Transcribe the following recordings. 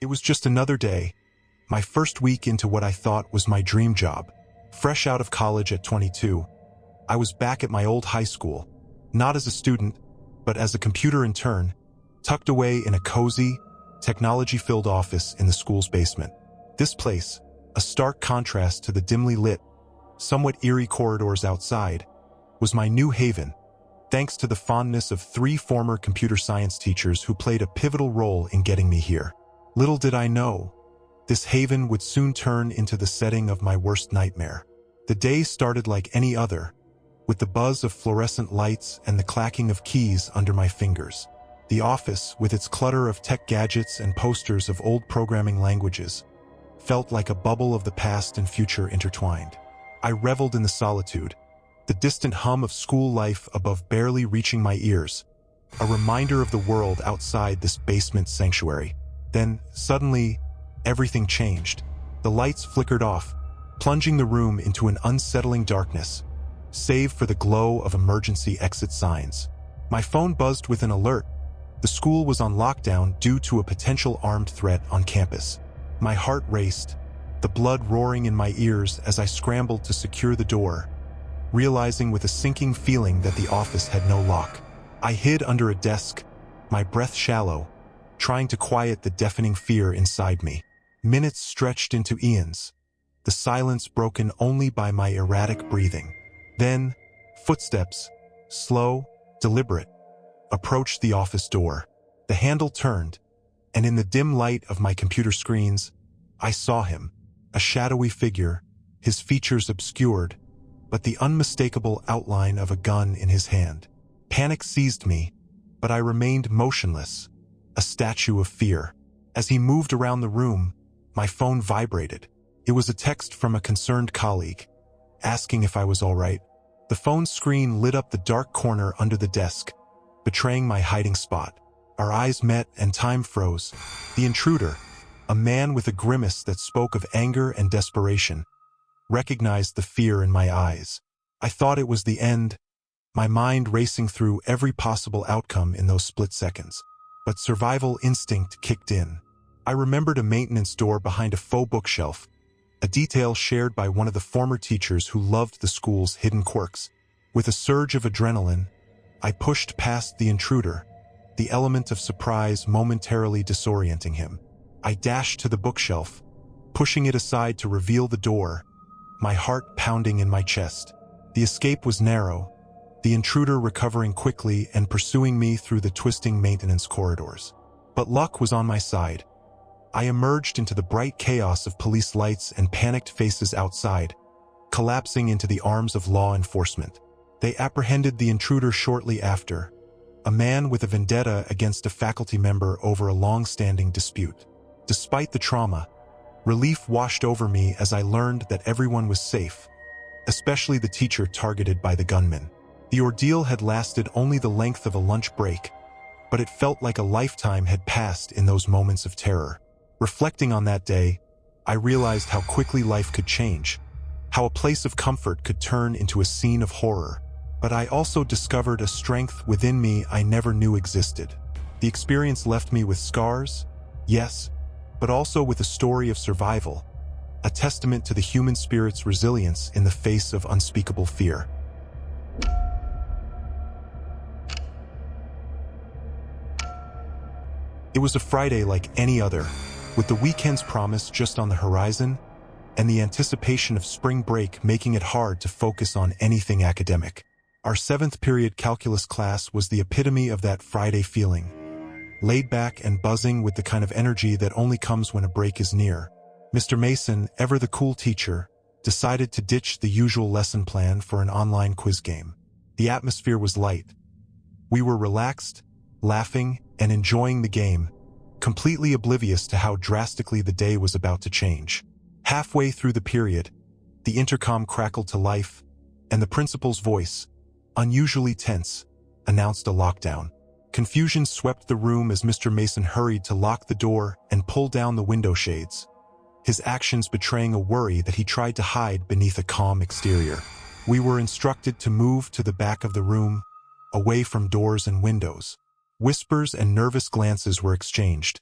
It was just another day, my first week into what I thought was my dream job. Fresh out of college at 22, I was back at my old high school, not as a student, but as a computer intern, tucked away in a cozy, technology-filled office in the school's basement. This place, a stark contrast to the dimly lit, somewhat eerie corridors outside, was my new haven, thanks to the fondness of 3 former computer science teachers who played a pivotal role in getting me here. Little did I know, this haven would soon turn into the setting of my worst nightmare. The day started like any other, with the buzz of fluorescent lights and the clacking of keys under my fingers. The office, with its clutter of tech gadgets and posters of old programming languages, felt like a bubble of the past and future intertwined. I reveled in the solitude, the distant hum of school life above barely reaching my ears, a reminder of the world outside this basement sanctuary. Then, suddenly, everything changed. The lights flickered off, plunging the room into an unsettling darkness, save for the glow of emergency exit signs. My phone buzzed with an alert. The school was on lockdown due to a potential armed threat on campus. My heart raced, the blood roaring in my ears as I scrambled to secure the door, realizing with a sinking feeling that the office had no lock. I hid under a desk, my breath shallow, trying to quiet the deafening fear inside me. Minutes stretched into eons, the silence broken only by my erratic breathing. Then, footsteps, slow, deliberate, approached the office door. The handle turned, and in the dim light of my computer screens, I saw him, a shadowy figure, his features obscured, but the unmistakable outline of a gun in his hand. Panic seized me, but I remained motionless, a statue of fear. As he moved around the room, my phone vibrated. It was a text from a concerned colleague, asking if I was all right. The phone screen lit up the dark corner under the desk, betraying my hiding spot. Our eyes met and time froze. The intruder, a man with a grimace that spoke of anger and desperation, recognized the fear in my eyes. I thought it was the end, my mind racing through every possible outcome in those split seconds. But survival instinct kicked in. I remembered a maintenance door behind a faux bookshelf, a detail shared by one of the former teachers who loved the school's hidden quirks. With a surge of adrenaline, I pushed past the intruder, the element of surprise momentarily disorienting him. I dashed to the bookshelf, pushing it aside to reveal the door, my heart pounding in my chest. The escape was narrow, the intruder recovering quickly and pursuing me through the twisting maintenance corridors. But luck was on my side. I emerged into the bright chaos of police lights and panicked faces outside, collapsing into the arms of law enforcement. They apprehended the intruder shortly after, a man with a vendetta against a faculty member over a long-standing dispute. Despite the trauma, relief washed over me as I learned that everyone was safe, especially the teacher targeted by the gunman. The ordeal had lasted only the length of a lunch break, but it felt like a lifetime had passed in those moments of terror. Reflecting on that day, I realized how quickly life could change, how a place of comfort could turn into a scene of horror. But I also discovered a strength within me I never knew existed. The experience left me with scars, yes, but also with a story of survival, a testament to the human spirit's resilience in the face of unspeakable fear. It was a Friday like any other, with the weekend's promise just on the horizon, and the anticipation of spring break making it hard to focus on anything academic. Our 7th period calculus class was the epitome of that Friday feeling, laid back and buzzing with the kind of energy that only comes when a break is near. Mr. Mason, ever the cool teacher, decided to ditch the usual lesson plan for an online quiz game. The atmosphere was light. We were relaxed, laughing, and enjoying the game, completely oblivious to how drastically the day was about to change. Halfway through the period, the intercom crackled to life, and the principal's voice, unusually tense, announced a lockdown. Confusion swept the room as Mr. Mason hurried to lock the door and pull down the window shades, his actions betraying a worry that he tried to hide beneath a calm exterior. We were instructed to move to the back of the room, away from doors and windows. Whispers and nervous glances were exchanged,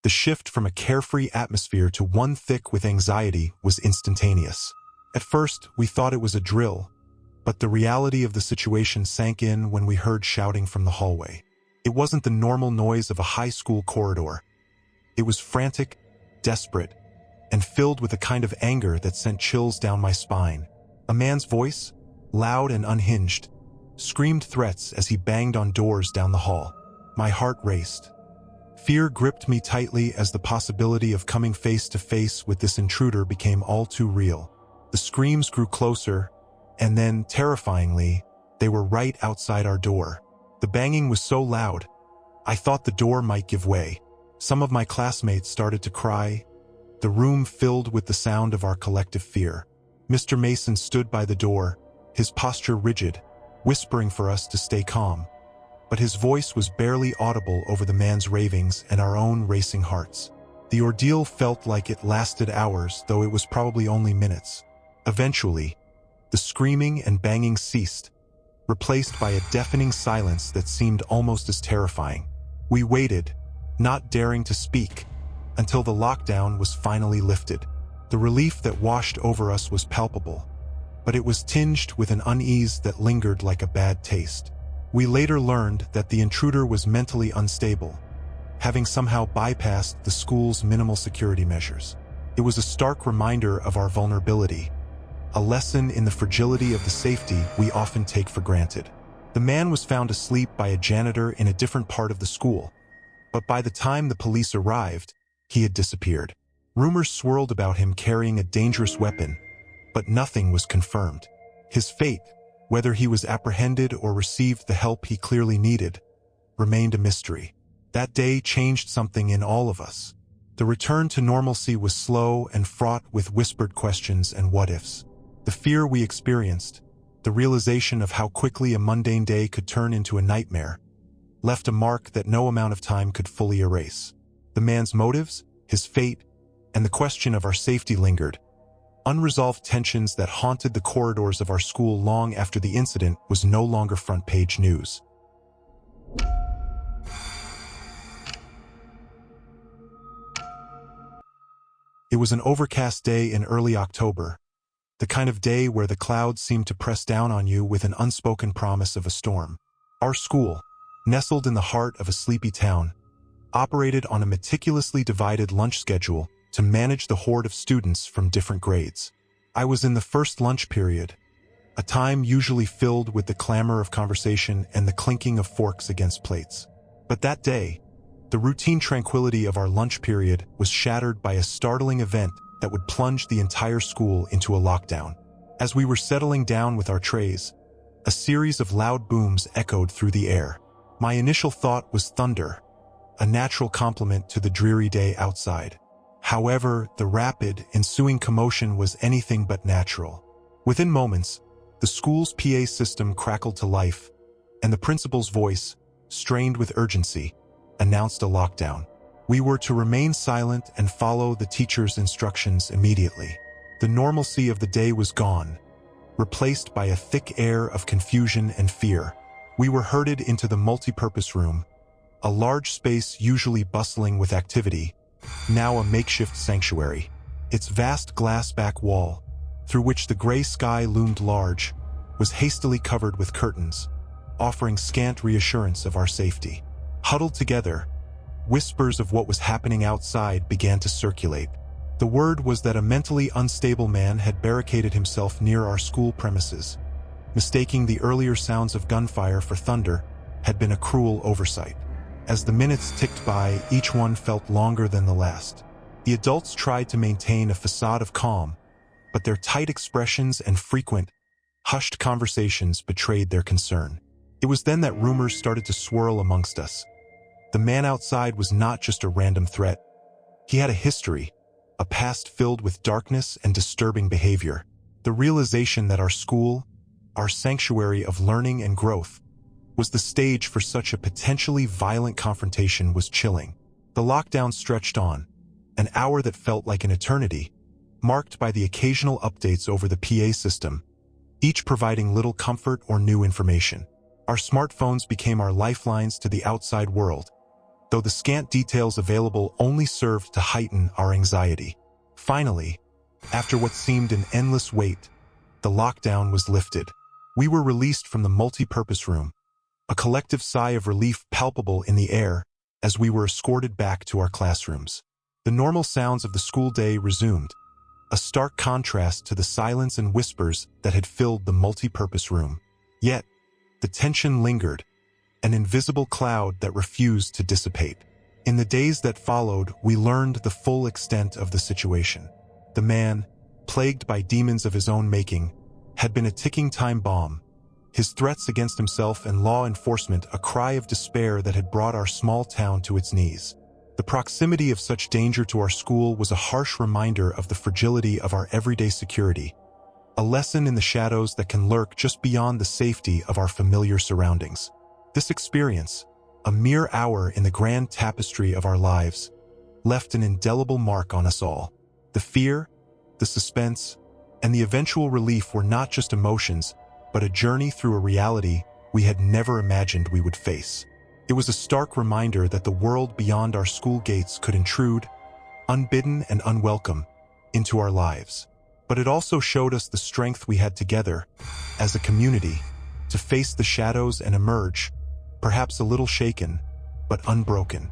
The shift from a carefree atmosphere to one thick with anxiety was instantaneous. At first, we thought it was a drill, but the reality of the situation sank in when we heard shouting from the hallway. It wasn't the normal noise of a high school corridor. It was frantic, desperate, and filled with a kind of anger that sent chills down my spine. A man's voice, loud and unhinged, screamed threats as he banged on doors down the hall. My heart raced. Fear gripped me tightly as the possibility of coming face to face with this intruder became all too real. The screams grew closer, and then, terrifyingly, they were right outside our door. The banging was so loud, I thought the door might give way. Some of my classmates started to cry, the room filled with the sound of our collective fear. Mr. Mason stood by the door, his posture rigid, whispering for us to stay calm. But his voice was barely audible over the man's ravings and our own racing hearts. The ordeal felt like it lasted hours, though it was probably only minutes. Eventually, the screaming and banging ceased, replaced by a deafening silence that seemed almost as terrifying. We waited, not daring to speak, until the lockdown was finally lifted. The relief that washed over us was palpable, but it was tinged with an unease that lingered like a bad taste. We later learned that the intruder was mentally unstable, having somehow bypassed the school's minimal security measures. It was a stark reminder of our vulnerability, a lesson in the fragility of the safety we often take for granted. The man was found asleep by a janitor in a different part of the school, but by the time the police arrived, he had disappeared. Rumors swirled about him carrying a dangerous weapon, but nothing was confirmed. His fate, whether he was apprehended or received the help he clearly needed, remained a mystery. That day changed something in all of us. The return to normalcy was slow and fraught with whispered questions and what-ifs. The fear we experienced, the realization of how quickly a mundane day could turn into a nightmare, left a mark that no amount of time could fully erase. The man's motives, his fate, and the question of our safety lingered, unresolved tensions that haunted the corridors of our school long after the incident was no longer front-page news. It was an overcast day in early October, the kind of day where the clouds seemed to press down on you with an unspoken promise of a storm. Our school, nestled in the heart of a sleepy town, operated on a meticulously divided lunch schedule to manage the horde of students from different grades. I was in the first lunch period, a time usually filled with the clamor of conversation and the clinking of forks against plates. But that day, the routine tranquility of our lunch period was shattered by a startling event that would plunge the entire school into a lockdown. As we were settling down with our trays, a series of loud booms echoed through the air. My initial thought was thunder, a natural complement to the dreary day outside. However, the rapid, ensuing commotion was anything but natural. Within moments, the school's PA system crackled to life, and the principal's voice, strained with urgency, announced a lockdown. We were to remain silent and follow the teacher's instructions immediately. The normalcy of the day was gone, replaced by a thick air of confusion and fear. We were herded into the multipurpose room, a large space usually bustling with activity, now a makeshift sanctuary. Its vast glass back wall, through which the gray sky loomed large, was hastily covered with curtains, offering scant reassurance of our safety. Huddled together, whispers of what was happening outside began to circulate. The word was that a mentally unstable man had barricaded himself near our school premises. Mistaking the earlier sounds of gunfire for thunder had been a cruel oversight. As the minutes ticked by, each one felt longer than the last. The adults tried to maintain a facade of calm, but their tight expressions and frequent, hushed conversations betrayed their concern. It was then that rumors started to swirl amongst us. The man outside was not just a random threat. He had a history, a past filled with darkness and disturbing behavior. The realization that our school, our sanctuary of learning and growth, was the stage for such a potentially violent confrontation was chilling. The lockdown stretched on, an hour that felt like an eternity, marked by the occasional updates over the PA system, each providing little comfort or new information. Our smartphones became our lifelines to the outside world, though the scant details available only served to heighten our anxiety. Finally, after what seemed an endless wait, the lockdown was lifted. We were released from the multi-purpose room, a collective sigh of relief palpable in the air as we were escorted back to our classrooms. The normal sounds of the school day resumed, a stark contrast to the silence and whispers that had filled the multi-purpose room. Yet, the tension lingered, an invisible cloud that refused to dissipate. In the days that followed, we learned the full extent of the situation. The man, plagued by demons of his own making, had been a ticking time bomb, his threats against himself and law enforcement a cry of despair that had brought our small town to its knees. The proximity of such danger to our school was a harsh reminder of the fragility of our everyday security, a lesson in the shadows that can lurk just beyond the safety of our familiar surroundings. This experience, a mere hour in the grand tapestry of our lives, left an indelible mark on us all. The fear, the suspense, and the eventual relief were not just emotions, but a journey through a reality we had never imagined we would face. It was a stark reminder that the world beyond our school gates could intrude, unbidden and unwelcome, into our lives. But it also showed us the strength we had together, as a community, to face the shadows and emerge, perhaps a little shaken, but unbroken.